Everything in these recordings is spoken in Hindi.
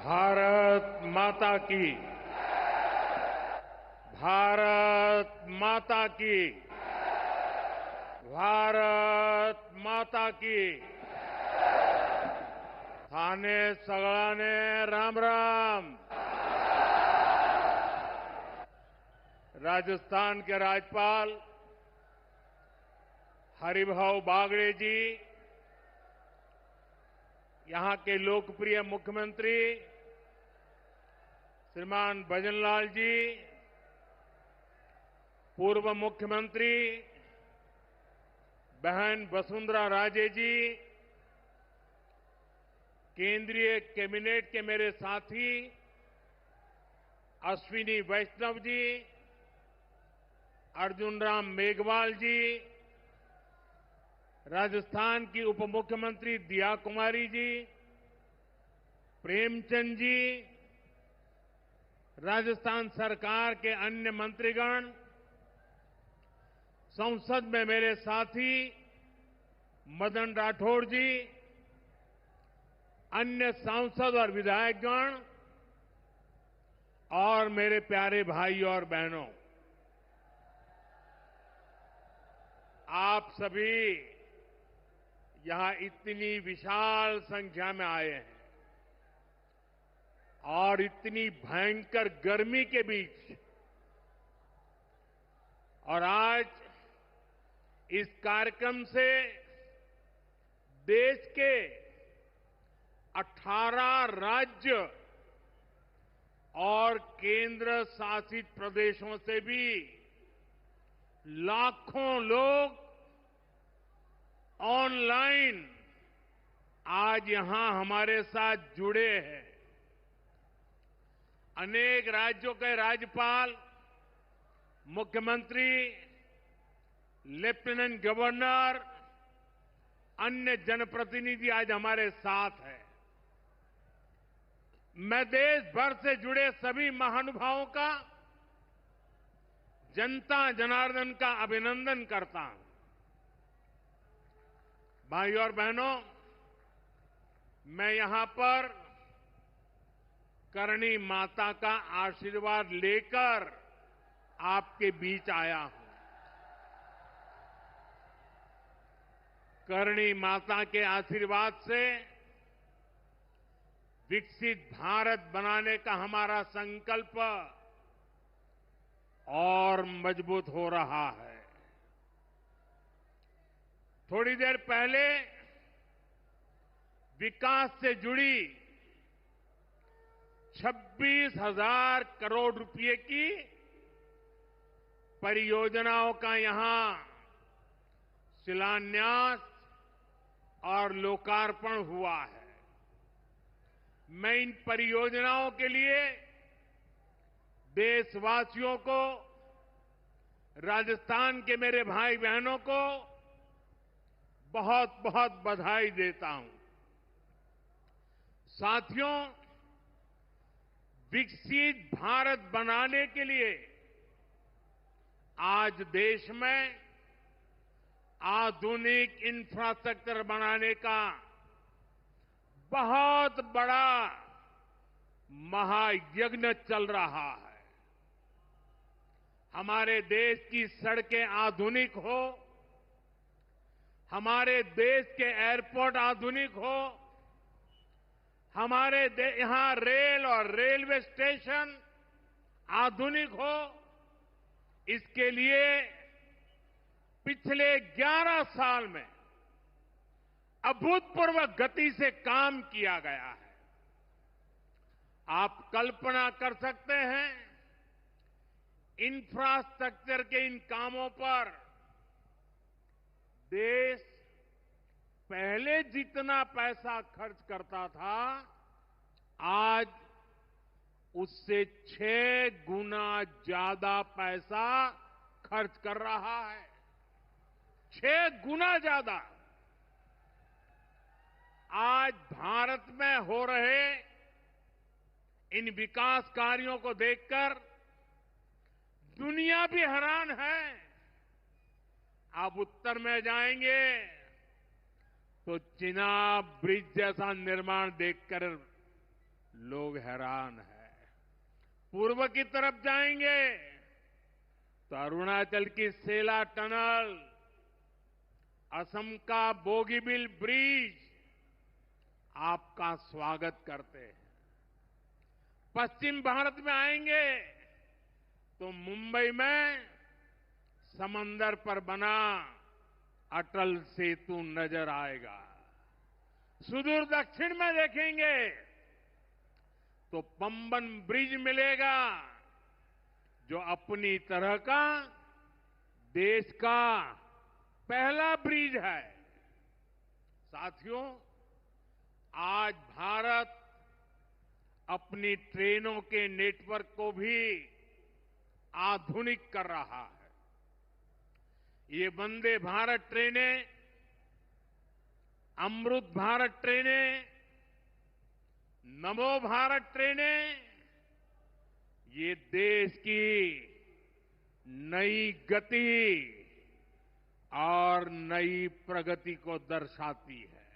भारत माता की। भारत माता की। भारत माता की। थाने सगळाने राम राम। राजस्थान के राज्यपाल हरिभाऊ बागड़े जी, यहां के लोकप्रिय मुख्यमंत्री श्रीमान भजनलाल जी, पूर्व मुख्यमंत्री बहन वसुंधरा राजे जी, केंद्रीय कैबिनेट के मेरे साथी अश्विनी वैष्णव जी, अर्जुन राम मेघवाल जी, राजस्थान की उप मुख्यमंत्री दिया कुमारी जी, प्रेमचंद जी, राजस्थान सरकार के अन्य मंत्रीगण, संसद में मेरे साथी मदन राठौड़ जी, अन्य सांसद और विधायकगण और मेरे प्यारे भाई और बहनों, आप सभी यहां इतनी विशाल संख्या में आए हैं और इतनी भयंकर गर्मी के बीच, और आज इस कार्यक्रम से देश के 18 राज्य और केंद्र शासित प्रदेशों से भी लाखों लोग ऑनलाइन आज यहां हमारे साथ जुड़े हैं। अनेक राज्यों के राज्यपाल, मुख्यमंत्री, लेफ्टिनेंट गवर्नर, अन्य जनप्रतिनिधि आज हमारे साथ हैं। मैं देश भर से जुड़े सभी महानुभावों का, जनता जनार्दन का अभिनंदन करता हूं। भाइयों और बहनों, मैं यहां पर करणी माता का आशीर्वाद लेकर आपके बीच आया हूं। करणी माता के आशीर्वाद से विकसित भारत बनाने का हमारा संकल्प और मजबूत हो रहा है। थोड़ी देर पहले विकास से जुड़ी 26,000 करोड़ रुपए की परियोजनाओं का यहां शिलान्यास और लोकार्पण हुआ है। मैं इन परियोजनाओं के लिए देशवासियों को, राजस्थान के मेरे भाई बहनों को बहुत बहुत बधाई देता हूं। साथियों, विकसित भारत बनाने के लिए आज देश में आधुनिक इंफ्रास्ट्रक्चर बनाने का बहुत बड़ा महायज्ञ चल रहा है। हमारे देश की सड़कें आधुनिक हो, हमारे देश के एयरपोर्ट आधुनिक हो, हमारे यहां रेल और रेलवे स्टेशन आधुनिक हो, इसके लिए पिछले 11 साल में अभूतपूर्व गति से काम किया गया है। आप कल्पना कर सकते हैं, इंफ्रास्ट्रक्चर के इन कामों पर देश पहले जितना पैसा खर्च करता था, आज उससे 6 गुना ज्यादा पैसा खर्च कर रहा है। 6 गुना ज्यादा। आज भारत में हो रहे इन विकास कार्यों को देखकर दुनिया भी हैरान है। आप उत्तर में जाएंगे तो चिनाब ब्रिज जैसा निर्माण देखकर लोग हैरान हैं। पूर्व की तरफ जाएंगे तो अरुणाचल की सेला टनल, असम का बोगीबिल ब्रिज आपका स्वागत करते हैं। पश्चिम भारत में आएंगे तो मुंबई में समंदर पर बना अटल सेतु नजर आएगा। सुदूर दक्षिण में देखेंगे तो पंबन ब्रिज मिलेगा, जो अपनी तरह का देश का पहला ब्रिज है। साथियों, आज भारत अपनी ट्रेनों के नेटवर्क को भी आधुनिक कर रहा है। ये वंदे भारत ट्रेनें, अमृत भारत ट्रेनें, नमो भारत ट्रेनें, ये देश की नई गति और नई प्रगति को दर्शाती है।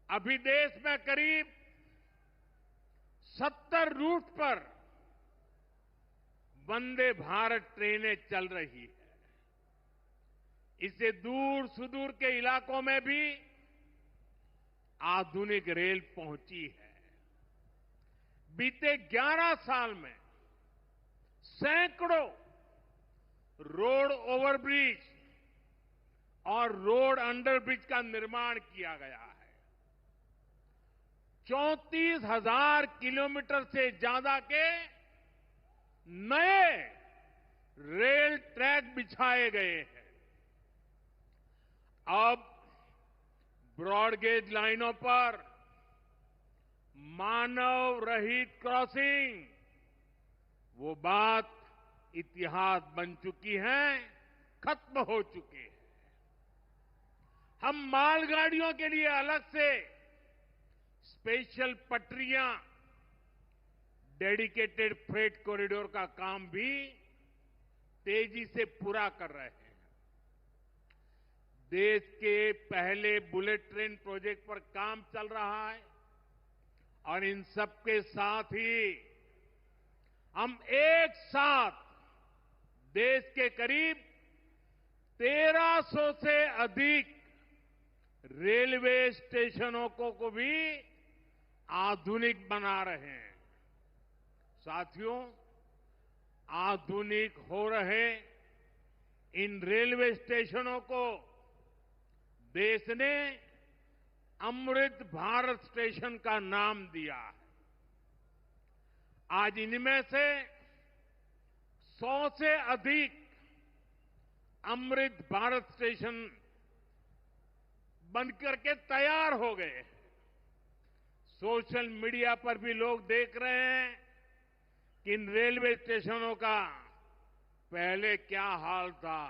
अभी देश में करीब 70 रूट पर वंदे भारत ट्रेनें चल रही है। इससे दूर सुदूर के इलाकों में भी आधुनिक रेल पहुंची है। बीते 11 साल में सैकड़ों रोड ओवरब्रिज और रोड अंडरब्रिज का निर्माण किया गया है। 34,000 किलोमीटर से ज्यादा के नए रेल ट्रैक बिछाए गए हैं। अब ब्रॉडगेज लाइनों पर मानव रहित क्रॉसिंग, वो बात इतिहास बन चुकी है, खत्म हो चुकी है। हम मालगाड़ियों के लिए अलग से स्पेशल पटरियां, डेडिकेटेड फ्रेट कॉरिडोर का काम भी तेजी से पूरा कर रहे हैं। देश के पहले बुलेट ट्रेन प्रोजेक्ट पर काम चल रहा है और इन सबके साथ ही हम एक साथ देश के करीब 1300 से अधिक रेलवे स्टेशनों को भी आधुनिक बना रहे हैं। साथियों, आधुनिक हो रहे इन रेलवे स्टेशनों को देश ने अमृत भारत स्टेशन का नाम दिया है। आज इनमें से 100 से अधिक अमृत भारत स्टेशन बनकर के तैयार हो गए। सोशल मीडिया पर भी लोग देख रहे हैं कि इन रेलवे स्टेशनों का पहले क्या हाल था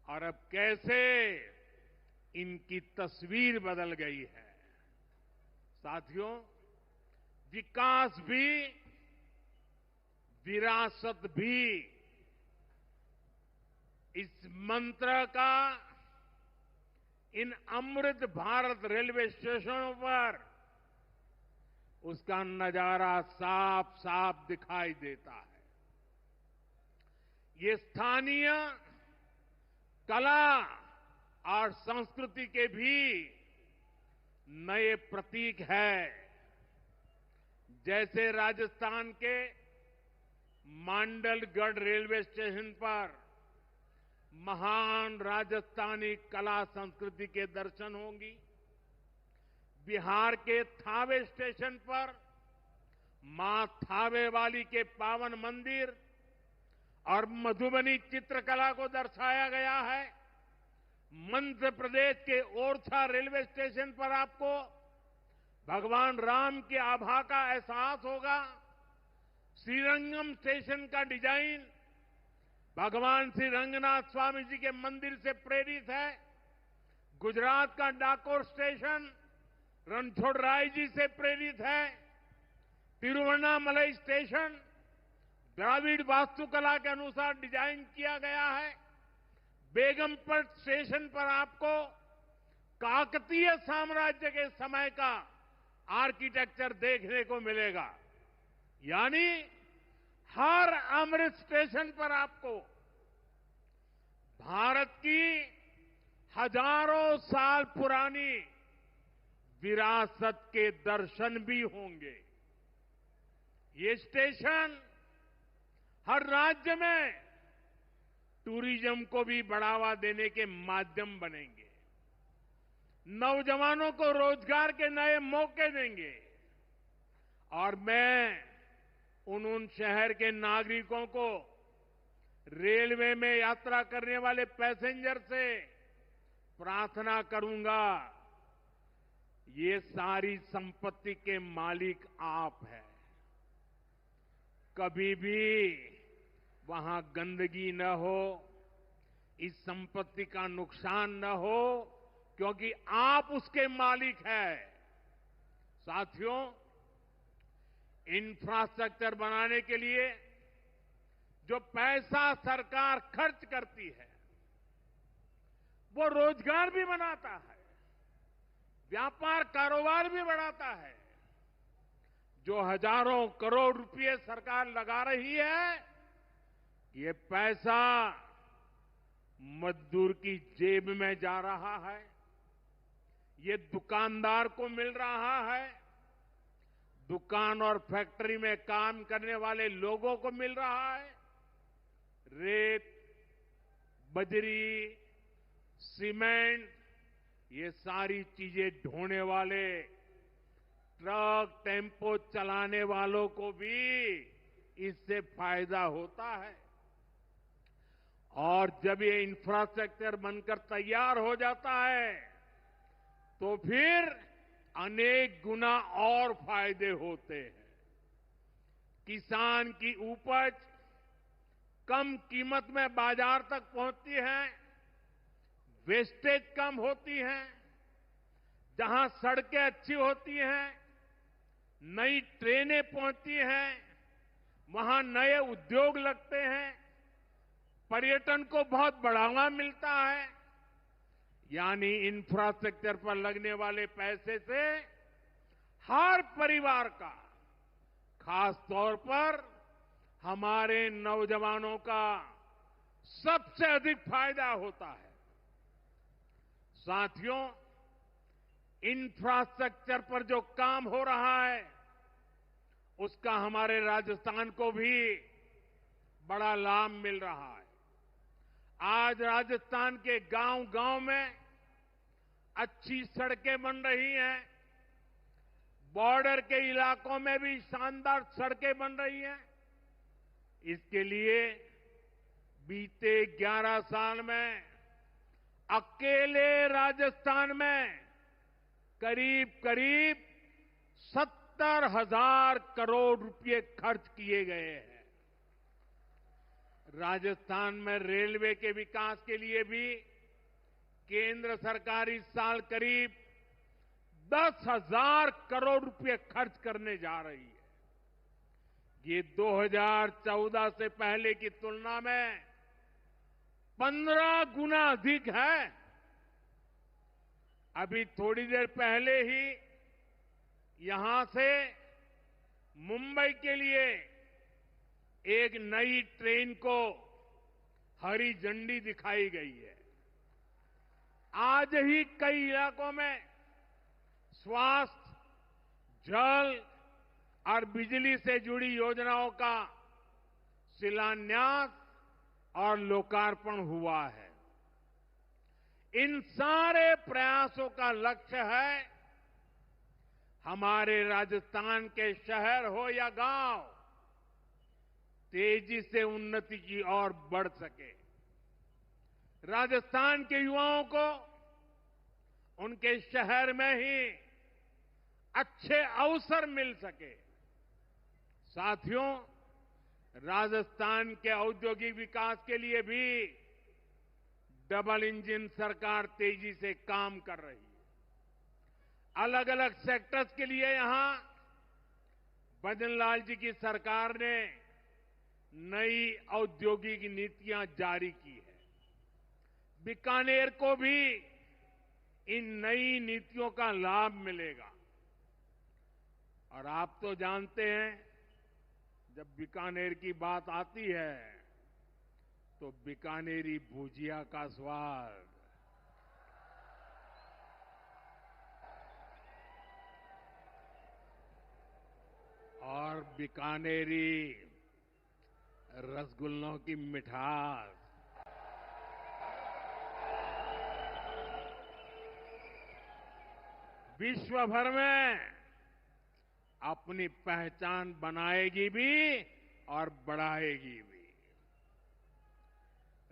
और अब कैसे इनकी तस्वीर बदल गई है। साथियों, विकास भी, विरासत भी, इस मंत्र का इन अमृत भारत रेलवे स्टेशनों पर उसका नजारा साफ साफ दिखाई देता है। ये स्थानीय कला और संस्कृति के भी नए प्रतीक है। जैसे राजस्थान के मांडलगढ़ रेलवे स्टेशन पर महान राजस्थानी कला संस्कृति के दर्शन होंगी। बिहार के थावे स्टेशन पर मां थावे वाली के पावन मंदिर और मधुबनी चित्रकला को दर्शाया गया है। मध्य प्रदेश के ओरछा रेलवे स्टेशन पर आपको भगवान राम की आभा का एहसास होगा। श्रीरंगम स्टेशन का डिजाइन भगवान श्री रंगनाथ स्वामी जी के मंदिर से प्रेरित है। गुजरात का डाकोर स्टेशन रणछोड़राय जी से प्रेरित है। तिरुवन्नामलई स्टेशन द्राविड़ वास्तुकला के अनुसार डिजाइन किया गया है। बेगमपट स्टेशन पर आपको काकतीय साम्राज्य के समय का आर्किटेक्चर देखने को मिलेगा। यानी हर अमृत स्टेशन पर आपको भारत की हजारों साल पुरानी विरासत के दर्शन भी होंगे। ये स्टेशन हर राज्य में टूरिज्म को भी बढ़ावा देने के माध्यम बनेंगे, नौजवानों को रोजगार के नए मौके देंगे। और मैं उन शहर के नागरिकों को, रेलवे में यात्रा करने वाले पैसेंजर से प्रार्थना करूंगा, ये सारी संपत्ति के मालिक आप हैं। कभी भी वहां गंदगी न हो, इस संपत्ति का नुकसान न हो, क्योंकि आप उसके मालिक हैं। साथियों, इंफ्रास्ट्रक्चर बनाने के लिए जो पैसा सरकार खर्च करती है, वो रोजगार भी बनाता है, व्यापार कारोबार भी बढ़ाता है। जो हजारों करोड़ रुपए सरकार लगा रही है, ये पैसा मजदूर की जेब में जा रहा है, ये दुकानदार को मिल रहा है, दुकान और फैक्ट्री में काम करने वाले लोगों को मिल रहा है। रेत, बजरी, सीमेंट, ये सारी चीजें ढोने वाले ट्रक, टेम्पो चलाने वालों को भी इससे फायदा होता है। और जब ये इंफ्रास्ट्रक्चर बनकर तैयार हो जाता है, तो फिर अनेक गुना और फायदे होते हैं। किसान की उपज कम कीमत में बाजार तक पहुंचती है, वेस्टेज कम होती है, जहां सड़कें अच्छी होती हैं, नई ट्रेनें पहुंचती हैं, वहां नए उद्योग लगते हैं, पर्यटन को बहुत बढ़ावा मिलता है। यानी इंफ्रास्ट्रक्चर पर लगने वाले पैसे से हर परिवार का, खास तौर पर हमारे नौजवानों का सबसे अधिक फायदा होता है। साथियों, इंफ्रास्ट्रक्चर पर जो काम हो रहा है, उसका हमारे राजस्थान को भी बड़ा लाभ मिल रहा है। आज राजस्थान के गांव-गांव में अच्छी सड़कें बन रही हैं, बॉर्डर के इलाकों में भी शानदार सड़कें बन रही हैं। इसके लिए बीते 11 साल में अकेले राजस्थान में करीब 70,000 करोड़ रुपए खर्च किए गए हैं। राजस्थान में रेलवे के विकास के लिए भी केंद्र सरकार इस साल करीब 10,000 करोड़ रुपए खर्च करने जा रही है। ये 2014 से पहले की तुलना में 15 गुना अधिक है। अभी थोड़ी देर पहले ही यहां से मुंबई के लिए एक नई ट्रेन को हरी झंडी दिखाई गई है। आज ही कई इलाकों में स्वास्थ्य, जल और बिजली से जुड़ी योजनाओं का शिलान्यास और लोकार्पण हुआ है। इन सारे प्रयासों का लक्ष्य है हमारे राजस्थान के शहर हो या गांव तेजी से उन्नति की ओर बढ़ सके। राजस्थान के युवाओं को उनके शहर में ही अच्छे अवसर मिल सके। साथियों, राजस्थान के औद्योगिक विकास के लिए भी डबल इंजन सरकार तेजी से काम कर रही है। अलग अलग सेक्टर्स के लिए यहां भजनलाल जी की सरकार ने नई औद्योगिक नीतियां जारी की है। बीकानेर को भी इन नई नीतियों का लाभ मिलेगा। और आप तो जानते हैं, जब बीकानेर की बात आती है तो बीकानेरी भुजिया का स्वाद, और बीकानेरी रसगुल्लों की मिठास, विश्व भर में अपनी पहचान बनाएगी भी और बढ़ाएगी भी।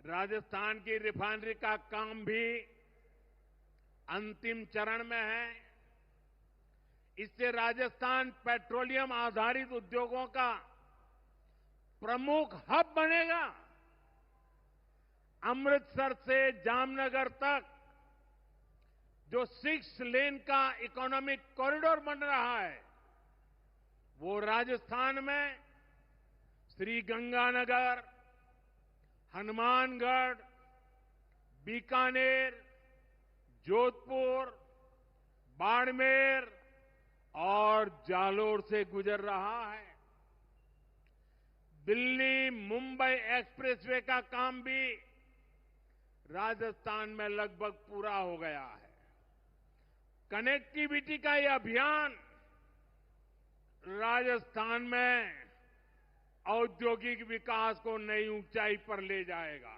राजस्थान की रिफाइनरी का काम भी अंतिम चरण में है। इससे राजस्थान पेट्रोलियम आधारित उद्योगों का प्रमुख हब बनेगा। अमृतसर से जामनगर तक जो 6 लेन का इकोनॉमिक कॉरिडोर बन रहा है, वो राजस्थान में श्रीगंगानगर, हनुमानगढ़, बीकानेर, जोधपुर, बाड़मेर और जालोर से गुजर रहा है। दिल्ली मुंबई एक्सप्रेसवे का काम भी राजस्थान में लगभग पूरा हो गया है। कनेक्टिविटी का यह अभियान राजस्थान में औद्योगिक विकास को नई ऊंचाई पर ले जाएगा।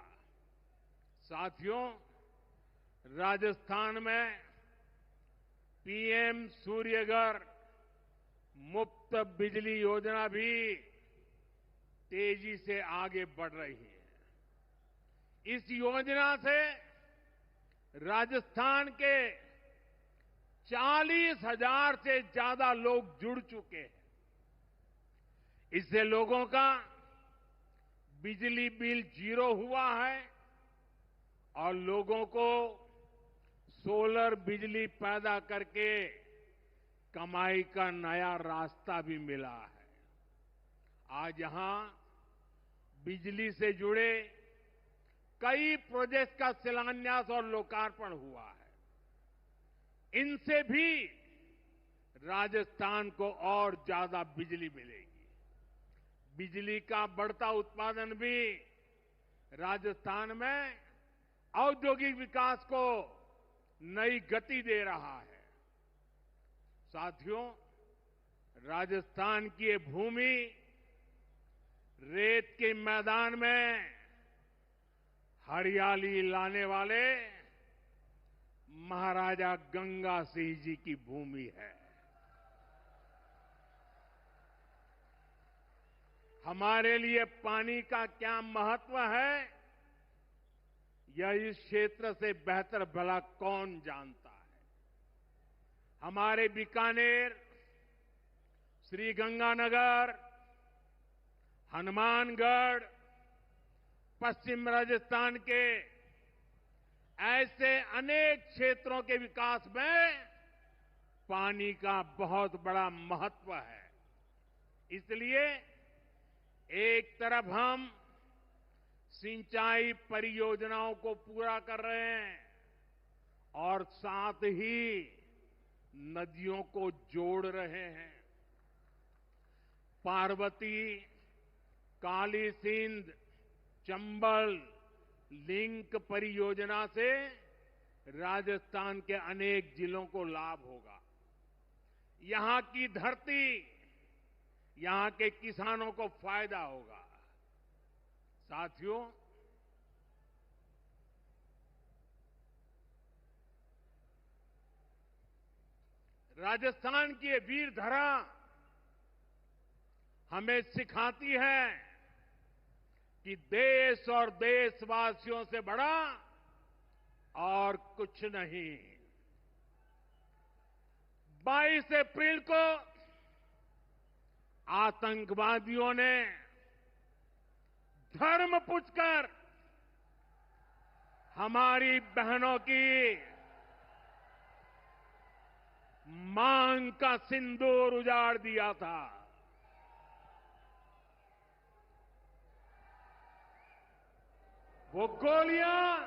साथियों, राजस्थान में पीएम सूर्यघर मुफ्त बिजली योजना भी तेजी से आगे बढ़ रही है। इस योजना से राजस्थान के 40,000 से ज्यादा लोग जुड़ चुके हैं। इससे लोगों का बिजली बिल 0 हुआ है और लोगों को सोलर बिजली पैदा करके कमाई का नया रास्ता भी मिला है। आज यहां बिजली से जुड़े कई प्रोजेक्ट का शिलान्यास और लोकार्पण हुआ है। इनसे भी राजस्थान को और ज्यादा बिजली मिलेगी। बिजली का बढ़ता उत्पादन भी राजस्थान में औद्योगिक विकास को नई गति दे रहा है। साथियों, राजस्थान की ये भूमि रेत के मैदान में हरियाली लाने वाले महाराजा गंगा सिंह जी की भूमि है। हमारे लिए पानी का क्या महत्व है, यह इस क्षेत्र से बेहतर भला कौन जानता है। हमारे बीकानेर, श्रीगंगानगर, हनुमानगढ़, पश्चिम राजस्थान के ऐसे अनेक क्षेत्रों के विकास में पानी का बहुत बड़ा महत्व है। इसलिए एक तरफ हम सिंचाई परियोजनाओं को पूरा कर रहे हैं और साथ ही नदियों को जोड़ रहे हैं। पार्वती, काली सिंध, चंबल लिंक परियोजना से राजस्थान के अनेक जिलों को लाभ होगा। यहां की धरती, यहां के किसानों को फायदा होगा। साथियों, राजस्थान की ये वीर धरा हमें सिखाती है कि देश और देशवासियों से बड़ा और कुछ नहीं। 22 अप्रैल को आतंकवादियों ने धर्म पूछकर हमारी बहनों की मांग का सिंदूर उजाड़ दिया था। वो गोलियां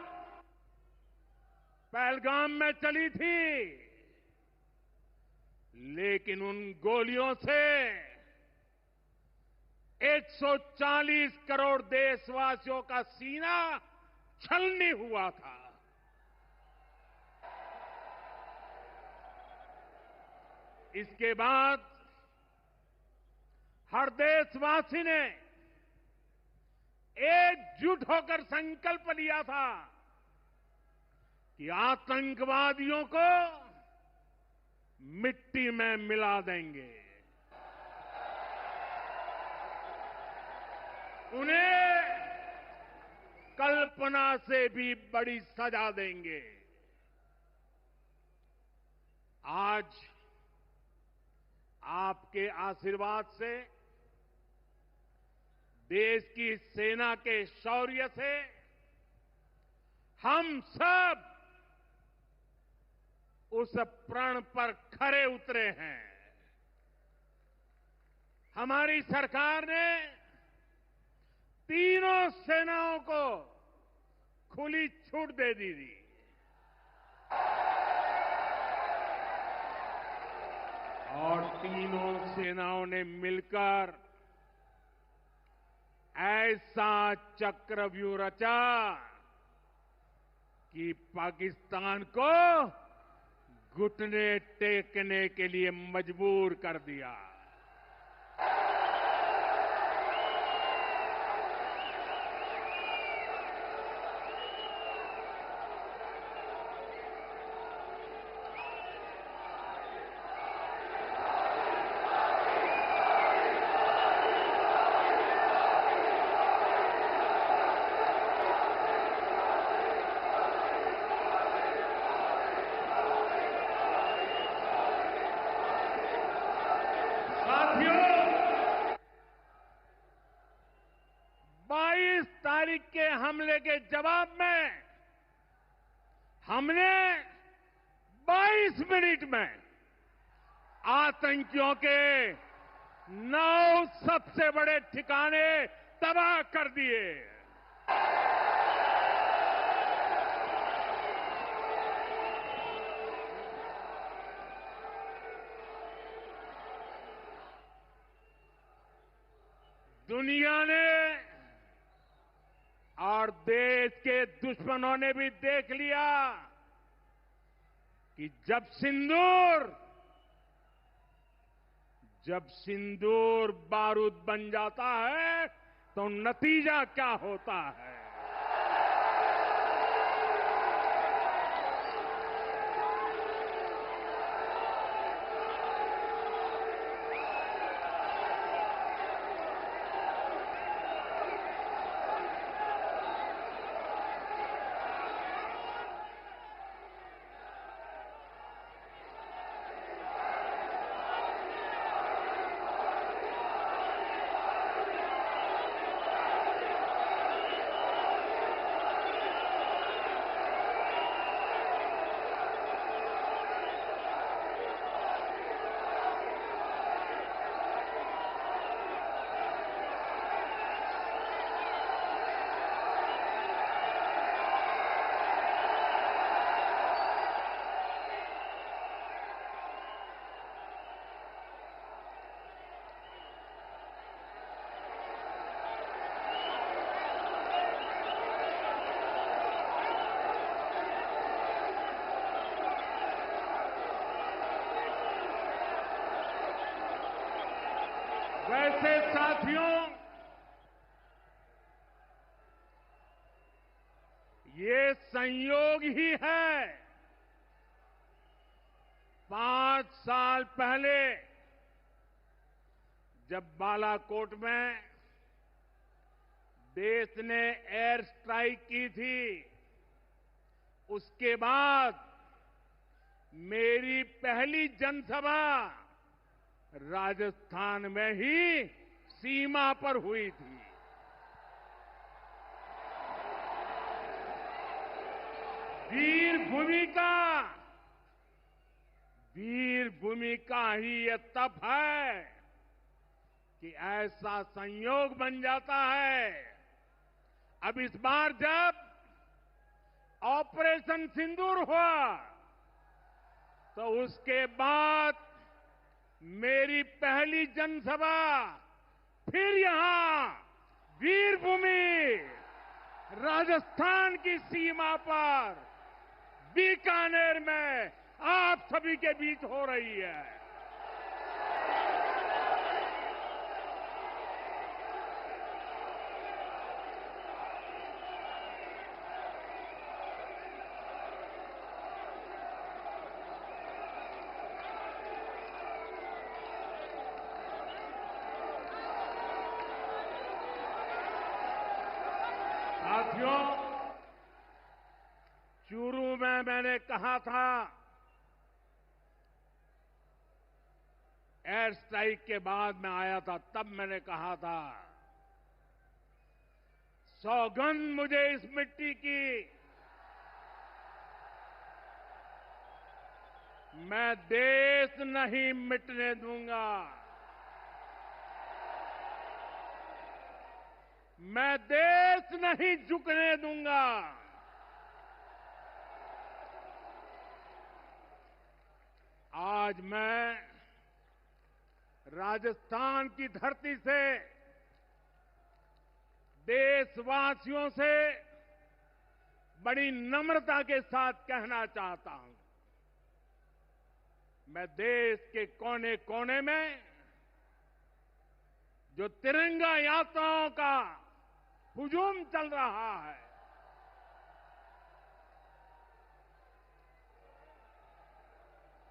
पहलगाम में चली थी, लेकिन उन गोलियों से 140 करोड़ देशवासियों का सीना छलनी हुआ था। इसके बाद हर देशवासी ने एकजुट होकर संकल्प लिया था कि आतंकवादियों को मिट्टी में मिला देंगे, उन्हें कल्पना से भी बड़ी सजा देंगे। आज आपके आशीर्वाद से, देश की सेना के शौर्य से हम सब उस प्रण पर खरे उतरे हैं। हमारी सरकार ने तीनों सेनाओं को खुली छूट दे दी थी। और तीनों सेनाओं ने मिलकर ऐसा चक्रव्यूह रचा कि पाकिस्तान को घुटने टेकने के लिए मजबूर कर दिया। तारीख के हमले के जवाब में हमने 22 मिनट में आतंकियों के 9 सबसे बड़े ठिकाने तबाह कर दिए। दुनिया ने और देश के दुश्मनों ने भी देख लिया कि जब सिंदूर बारूद बन जाता है तो नतीजा क्या होता है। वैसे साथियों, ये संयोग ही है। 5 साल पहले जब बालाकोट में देश ने एयर स्ट्राइक की थी, उसके बाद मेरी पहली जनसभा राजस्थान में ही सीमा पर हुई थी। वीर भूमि का ही ये तप है कि ऐसा संयोग बन जाता है। अब इस बार जब ऑपरेशन सिंदूर हुआ तो उसके बाद मेरी पहली जनसभा फिर यहां वीरभूमि राजस्थान की सीमा पर बीकानेर में आप सभी के बीच हो रही है। साथियों, चूरू में मैंने कहा था, एयर स्ट्राइक के बाद मैं आया था, तब मैंने कहा था, सौगंध मुझे इस मिट्टी की, मैं देश नहीं मिटने दूंगा। मैं देश नहीं झुकने दूंगा। आज मैं राजस्थान की धरती से देशवासियों से बड़ी नम्रता के साथ कहना चाहता हूं, मैं देश के कोने कोने में जो तिरंगा यात्राओं का हुजूम चल रहा है,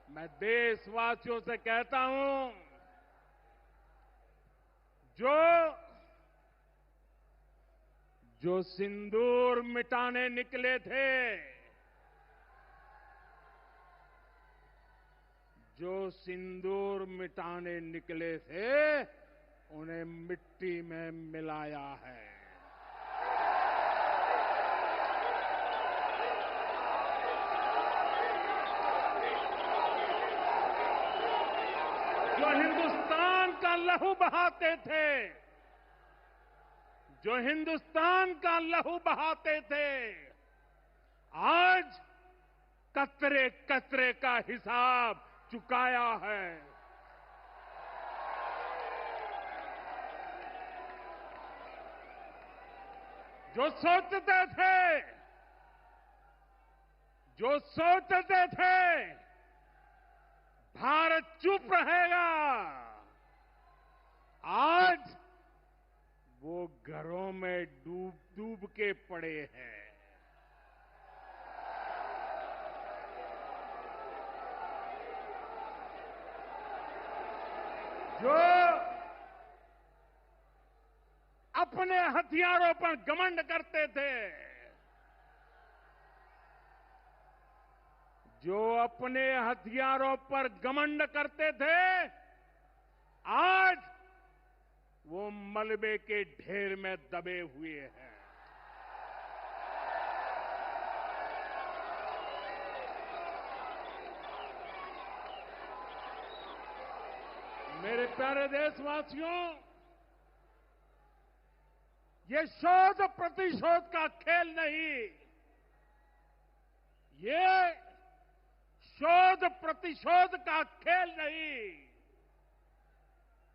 मैं देशवासियों से कहता हूं, जो सिंदूर मिटाने निकले थे, जो सिंदूर मिटाने निकले थे, उन्हें मिट्टी में मिलाया है। जो हिंदुस्तान का लहू बहाते थे, जो हिंदुस्तान का लहू बहाते थे, आज कतरे कतरे का हिसाब चुकाया है। जो सोचते थे भारत चुप रहेगा, आज वो घरों में डूब डूब के पड़े हैं। जो अपने हथियारों पर घमंड करते थे, जो अपने हथियारों पर घमंड करते थे, आज वो मलबे के ढेर में दबे हुए हैं। मेरे प्यारे देशवासियों, ये शोध प्रतिशोध का खेल नहीं, ये शोध प्रतिशोध का खेल नहीं,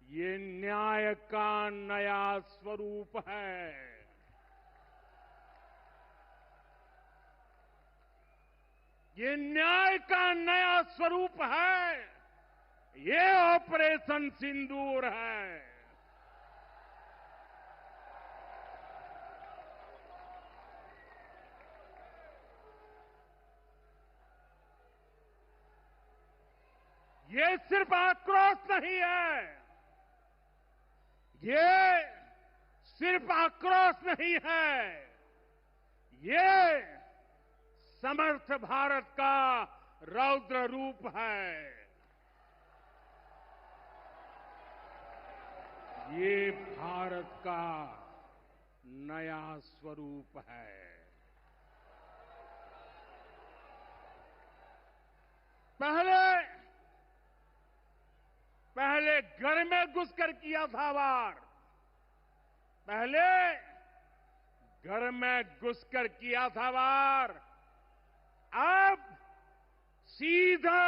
ये न्याय का नया स्वरूप है। ये न्याय का नया स्वरूप है। ये ऑपरेशन सिंदूर है। ये सिर्फ आक्रोश नहीं है, ये सिर्फ आक्रोश नहीं है, ये समर्थ भारत का रौद्र रूप है। ये भारत का नया स्वरूप है। पहले घर में घुसकर किया था वार, पहले घर में घुसकर किया था वार, अब सीधा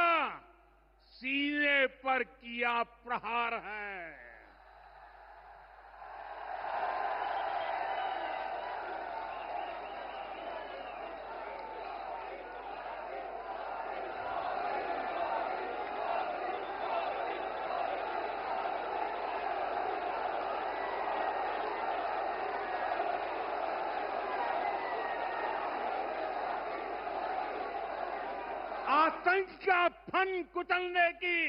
सीने पर किया प्रहार है। आतंक का फन कुचलने की,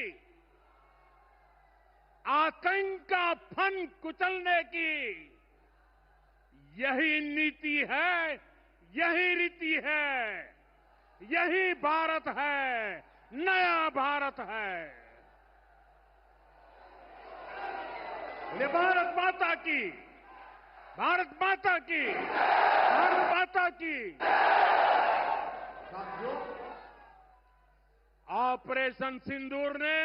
आतंक का फन कुचलने की यही नीति है, यही रीति है, यही भारत है, नया भारत है। ये भारत माता की, भारत माता की, भारत माता की। साथियों, ऑपरेशन सिंदूर ने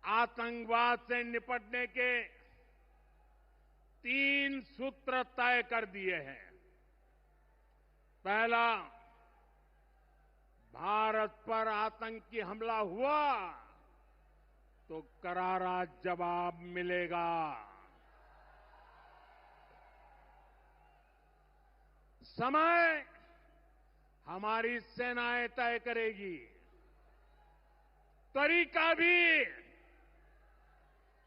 आतंकवाद से निपटने के 3 सूत्र तय कर दिए हैं। पहला, भारत पर आतंकी हमला हुआ तो करारा जवाब मिलेगा। समय हमारी सेनाएं तय करेगी, तरीका भी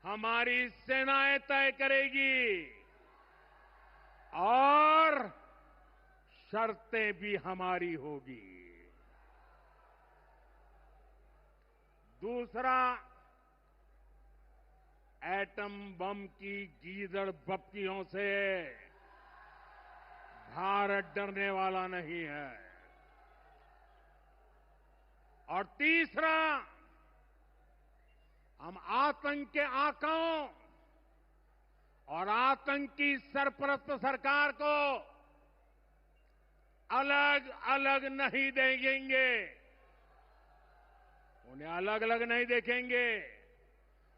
हमारी सेनाएं तय करेगी और शर्तें भी हमारी होगी। दूसरा, एटम बम की गीदड़ बप्तियों से भारत डरने वाला नहीं है। और तीसरा, हम आतंक के आकाओं और आतंकी सरपरस्त सरकार को अलग अलग नहीं देखेंगे, उन्हें अलग अलग नहीं देखेंगे,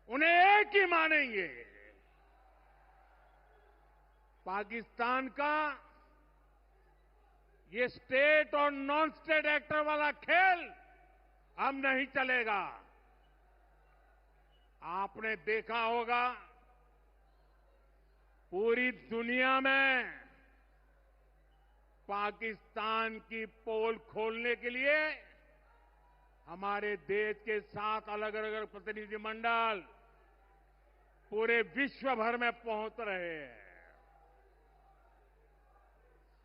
उन्हें एक ही मानेंगे। पाकिस्तान का ये स्टेट और नॉन स्टेट एक्टर वाला खेल अब नहीं चलेगा। आपने देखा होगा, पूरी दुनिया में पाकिस्तान की पोल खोलने के लिए हमारे देश के 7 अलग अलग प्रतिनिधिमंडल पूरे विश्व भर में पहुंच रहे हैं।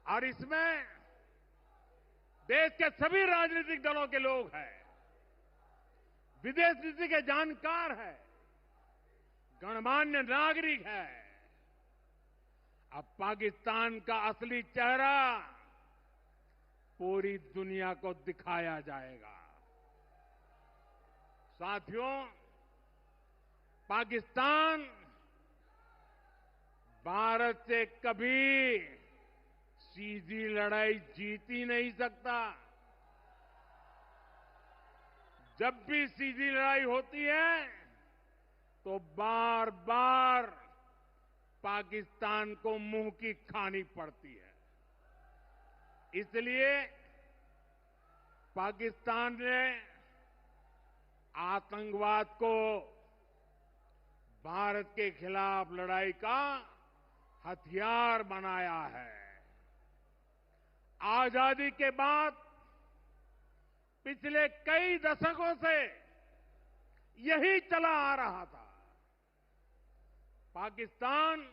और इसमें देश के सभी राजनीतिक दलों के लोग हैं, विदेश नीति के जानकार हैं, गणमान्य नागरिक हैं। अब पाकिस्तान का असली चेहरा पूरी दुनिया को दिखाया जाएगा। साथियों, पाकिस्तान भारत से कभी सीधी लड़ाई जीत ही नहीं सकता। जब भी सीधी लड़ाई होती है तो बार बार पाकिस्तान को मुंह की खानी पड़ती है। इसलिए पाकिस्तान ने आतंकवाद को भारत के खिलाफ लड़ाई का हथियार बनाया है। आजादी के बाद पिछले कई दशकों से यही चला आ रहा था। पाकिस्तान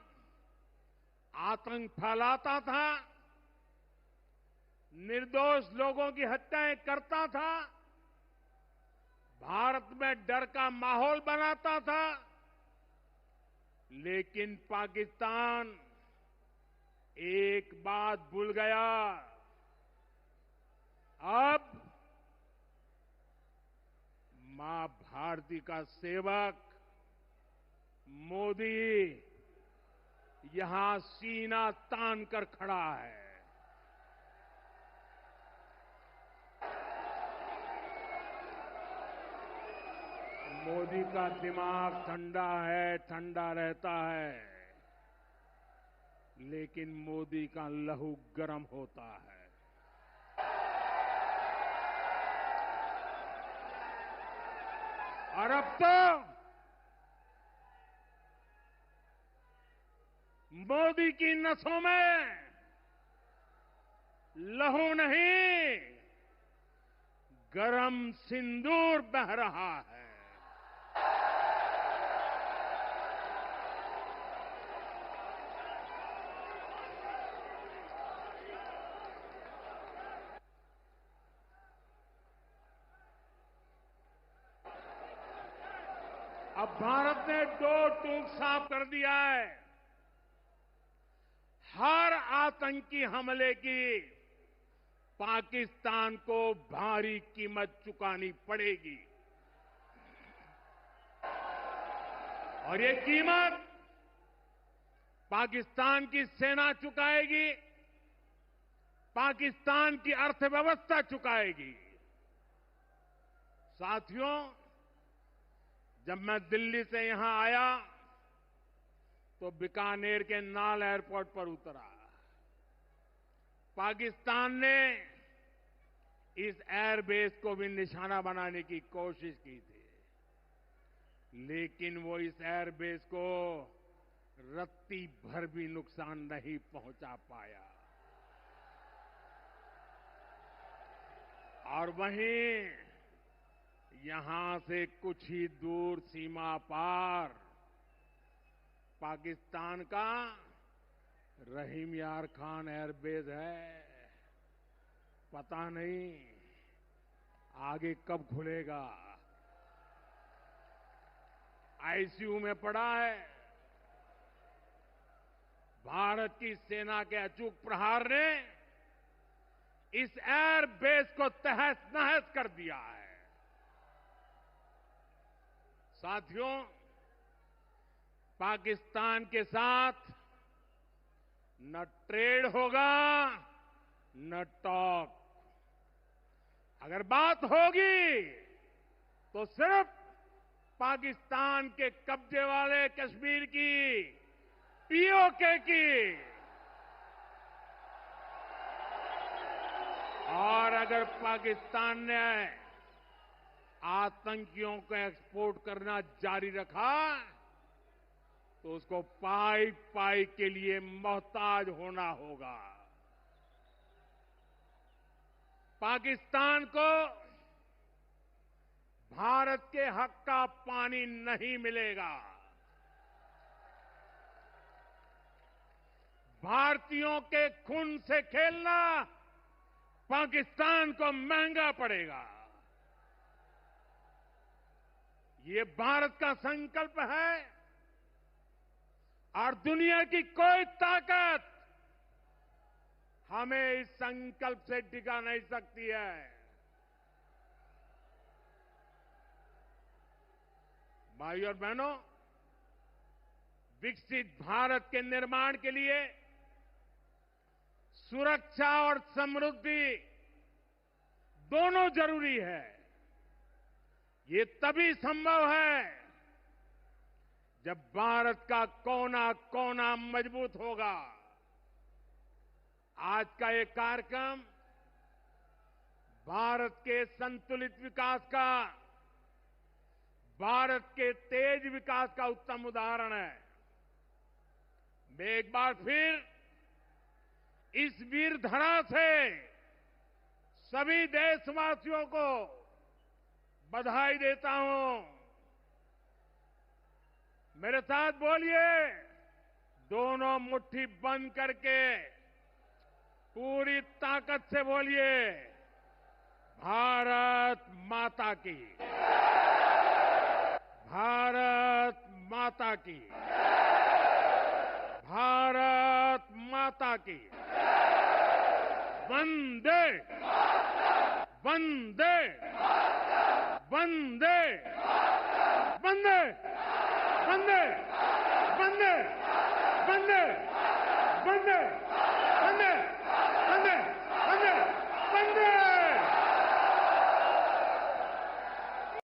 आतंक फैलाता था, निर्दोष लोगों की हत्याएं करता था, भारत में डर का माहौल बनाता था। लेकिन पाकिस्तान एक बात भूल गया, अब मां भारती का सेवक मोदी यहां सीना तान कर खड़ा है। मोदी का दिमाग ठंडा है, ठंडा रहता है, लेकिन मोदी का लहू गर्म होता है। और अब तो मोदी की नसों में लहू नहीं, गरम सिंदूर बह रहा है। अब भारत ने दो टूक साफ कर दिया है। हर आतंकी हमले की पाकिस्तान को भारी कीमत चुकानी पड़ेगी और ये कीमत पाकिस्तान की सेना चुकाएगी, पाकिस्तान की अर्थव्यवस्था चुकाएगी। साथियों, जब मैं दिल्ली से यहां आया तो बीकानेर के नाल एयरपोर्ट पर उतरा। पाकिस्तान ने इस एयरबेस को भी निशाना बनाने की कोशिश की थी, लेकिन वो इस एयरबेस को रत्ती भर भी नुकसान नहीं पहुंचा पाया। और वहीं यहां से कुछ ही दूर सीमा पार पाकिस्तान का रहीम यार खान एयरबेस है। पता नहीं आगे कब खुलेगा। आईसीयू में पड़ा है। भारत की सेना के अचूक प्रहार ने इस एयरबेस को तहस नहस कर दिया है। साथियों, पाकिस्तान के साथ न ट्रेड होगा न टॉक। अगर बात होगी तो सिर्फ पाकिस्तान के कब्जे वाले कश्मीर की, पीओके की। और अगर पाकिस्तान ने आतंकियों को एक्सपोर्ट करना जारी रखा तो उसको पाई पाई के लिए मोहताज होना होगा। पाकिस्तान को भारत के हक का पानी नहीं मिलेगा। भारतीयों के खून से खेलना पाकिस्तान को महंगा पड़ेगा। ये भारत का संकल्प है और दुनिया की कोई ताकत हमें इस संकल्प से टिका नहीं सकती है। भाइयों और बहनों, विकसित भारत के निर्माण के लिए सुरक्षा और समृद्धि दोनों जरूरी है। ये तभी संभव है जब भारत का कोना कोना मजबूत होगा। आज का ये कार्यक्रम भारत के संतुलित विकास का, भारत के तेज विकास का उत्तम उदाहरण है। मैं एक बार फिर इस वीर धरा से सभी देशवासियों को बधाई देता हूं। मेरे साथ बोलिए, दोनों मुट्ठी बंद करके पूरी ताकत से बोलिए, भारत माता की, भारत माता की, भारत माता की। वंदे वंदे वंदे वंदे वंदे वंदे वंदे वंदे वंदे वंदे वंदे वंदे